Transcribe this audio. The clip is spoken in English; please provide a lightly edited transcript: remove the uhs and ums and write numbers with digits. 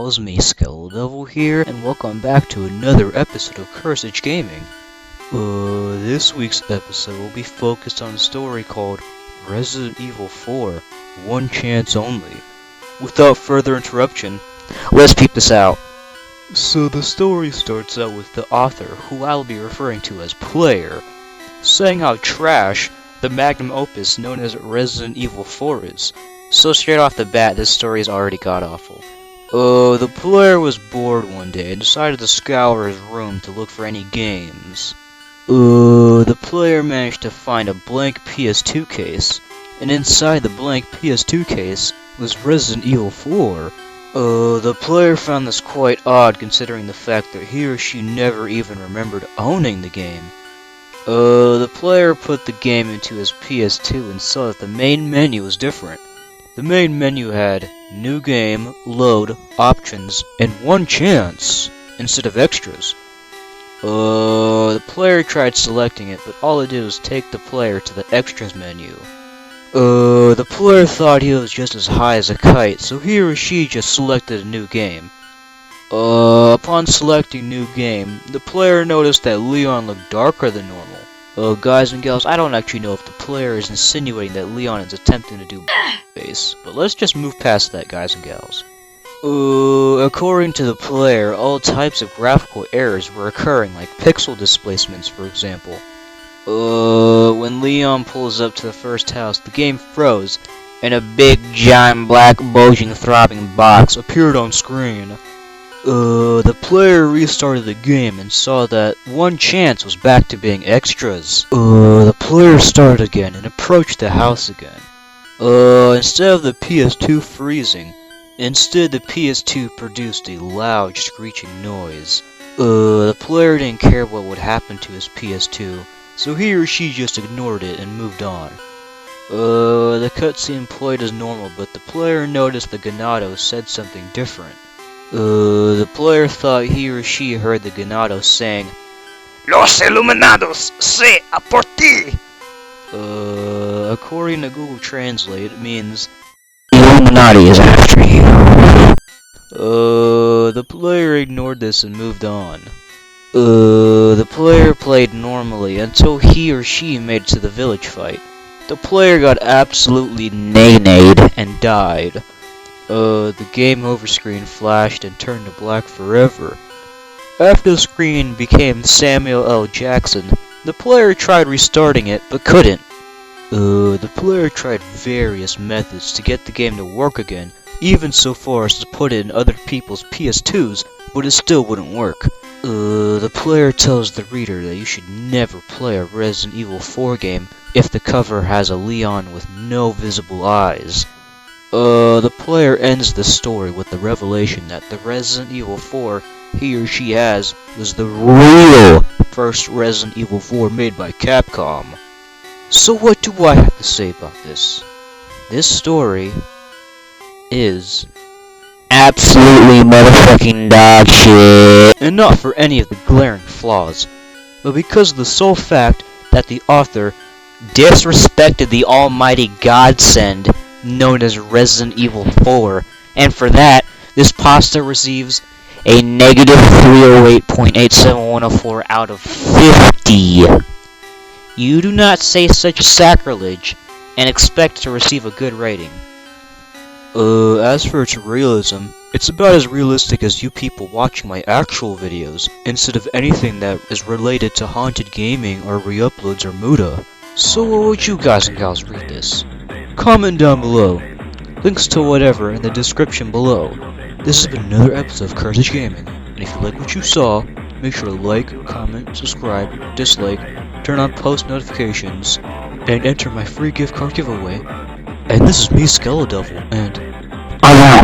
gals, me Skeledevil here, and welcome back to another episode of Cursage Gaming. This week's episode will be focused on a story called Resident Evil 4, One Chance Only. Without further interruption, let's peep this out. So the story starts out with the author, who I'll be referring to as Player, saying how trash the magnum opus known as Resident Evil 4 is. So straight off the bat, this story's already god-awful. The player was bored one day and decided to scour his room to look for any games. The player managed to find a blank PS2 case, and inside the blank PS2 case was Resident Evil 4. The player found this quite odd considering the fact that he or she never even remembered owning the game. The player put the game into his PS2 and saw that the main menu was different. The main menu had New Game, Load, Options, and One Chance instead of extras. The player tried selecting it, but all it did was take the player to the Extras menu. The player thought he was just as high as a kite, so he or she just selected a new game. Upon selecting New Game, the player noticed that Leon looked darker than normal. Guys and gals, I don't actually know if the player is insinuating that Leon is attempting to do face, but let's just move past that, guys and gals. According to the player, all types of graphical errors were occurring, like pixel displacements, for example. When Leon pulls up to the first house, the game froze, and a big, giant, black, bulging, throbbing box appeared on screen. The player restarted the game and saw that One Chance was back to being extras. The player started again and approached the house again. Instead of the PS2 freezing, instead the PS2 produced a loud, screeching noise. The player didn't care what would happen to his PS2, so he or she just ignored it and moved on. The cutscene played as normal, but the player noticed the Ganado said something different. The player thought he or she heard the Ganado saying, "Los Iluminados se a por ti!" According to Google Translate, it means, "Illuminati is after you." The player ignored this and moved on. The player played normally until he or she made it to the village fight. The player got absolutely nay-nayed and died. The game over screen flashed and turned to black forever. After the screen became Samuel L. Jackson, the player tried restarting it, but couldn't. The player tried various methods to get the game to work again, even so far as to put it in other people's PS2s, but it still wouldn't work. The player tells the reader that you should never play a Resident Evil 4 game if the cover has a Leon with no visible eyes. The player ends the story with the revelation that the Resident Evil 4 he or she has was the real first Resident Evil 4 made by Capcom. So what do I have to say about this? This story is absolutely motherfucking dog shit. And not for any of the glaring flaws, but because of the sole fact that the author disrespected the almighty godsend known as Resident Evil 4, and for that, this pasta receives a negative 308.87104 out of 50. You do not say such sacrilege and expect to receive a good rating. As for its realism, it's about as realistic as you people watching my actual videos, instead of anything that is related to haunted gaming or re-uploads or Muda. So what would you guys and gals read this? Comment down below. Links to whatever in the description below. This has been another episode of Cursage Gaming, and if you like what you saw, make sure to like, comment, subscribe, dislike, turn on post notifications, and enter my free gift card giveaway. And this is me, Skeledevil, and I'm out.